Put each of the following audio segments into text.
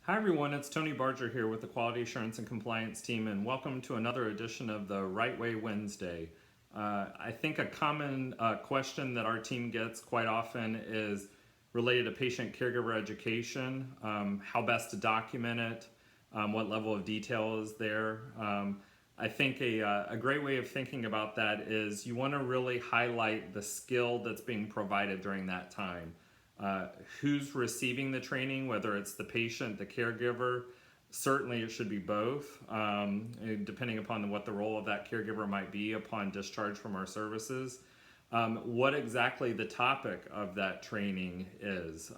Hi everyone, it's Tony Barger here with the Quality Assurance and Compliance team, and welcome to another edition of the Right Way Wednesday. I think a common question that our team gets quite often is related to patient caregiver education, how best to document it, what level of detail is there. I think a great way of thinking about that is you want to really highlight the skill that's being provided during that time. uh, who's receiving the training, whether it's the patient, the caregiver. Certainly, it should be both, depending upon what the role of that caregiver might be upon discharge from our services. What exactly the topic of that training is.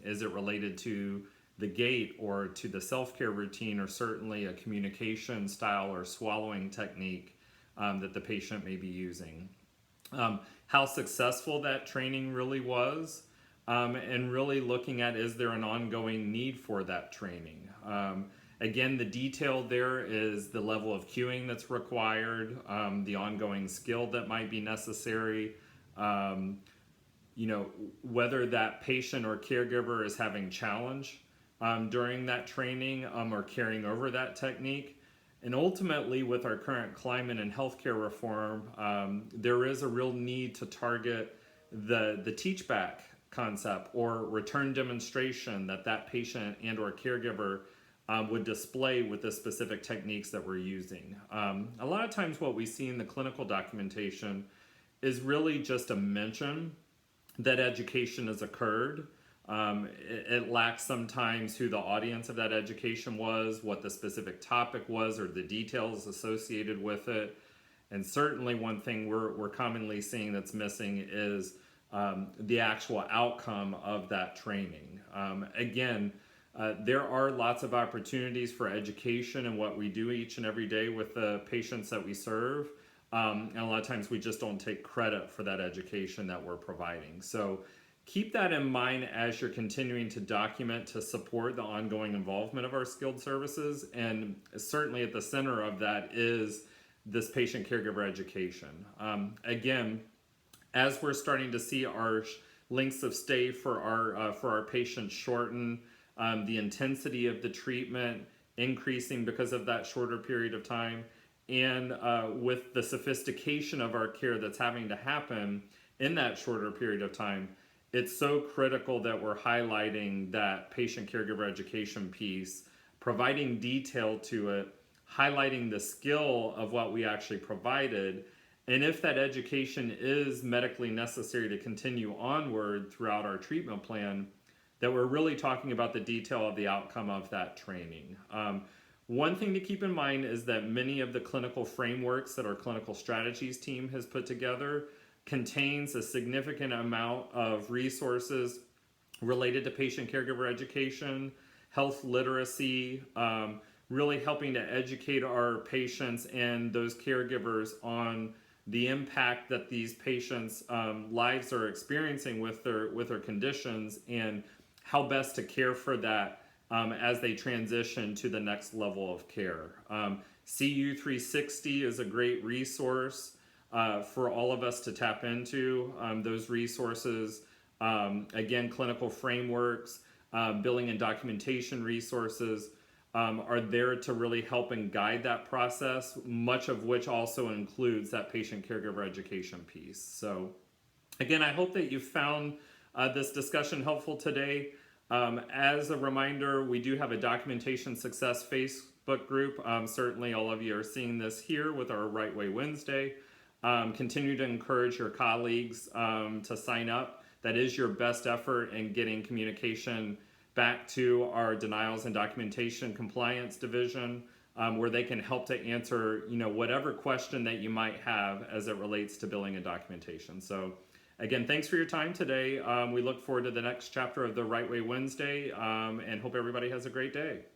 Is it related to the gait or to the self-care routine, or certainly a communication style or swallowing technique that the patient may be using? How successful that training really was, and really looking at, is there an ongoing need for that training? Again, the detail there is the level of cueing that's required, the ongoing skill that might be necessary, um, whether that patient or caregiver is having challenge during that training, or carrying over that technique. And ultimately, with our current climate and healthcare reform, there is a real need to target the teach back concept or return demonstration that that patient and or caregiver would display with the specific techniques that we're using. A lot of times what we see in the clinical documentation is really just a mention that education has occurred. It lacks sometimes who the audience of that education was, what the specific topic was, or the details associated with it. And certainly one thing we're commonly seeing that's missing is the actual outcome of that training. There are lots of opportunities for education and what we do each and every day with the patients that we serve. And a lot of times we just don't take credit for that education that we're providing. So keep that in mind as you're continuing to document to support the ongoing involvement of our skilled services. And certainly at the center of that is this patient caregiver education. As we're starting to see our lengths of stay for our patients shorten, the intensity of the treatment increasing because of that shorter period of time, and with the sophistication of our care that's having to happen in that shorter period of time, it's so critical that we're highlighting that patient caregiver education piece, providing detail to it, highlighting the skill of what we actually provided, and if that education is medically necessary to continue onward throughout our treatment plan, that we're really talking about the detail of the outcome of that training. One thing to keep in mind is that many of the clinical frameworks that our clinical strategies team has put together contains a significant amount of resources related to patient caregiver education, health literacy, really helping to educate our patients and those caregivers on the impact that these patients' lives are experiencing with their conditions, and how best to care for that as they transition to the next level of care. CU 360 is a great resource for all of us to tap into. Those resources, again, clinical frameworks, billing and documentation resources, are there to really help and guide that process, much of which also includes that patient caregiver education piece. So again, I hope that you found this discussion helpful today. As a reminder, we do have a documentation success Facebook group. Certainly all of you are seeing this here with our Right Way Wednesday. Continue to encourage your colleagues to sign up. That is your best effort in getting communication back to our denials and documentation compliance division, where they can help to answer whatever question that you might have as it relates to billing and documentation. So again, thanks for your time today. We look forward to the next chapter of the Right Way Wednesday, and hope everybody has a great day.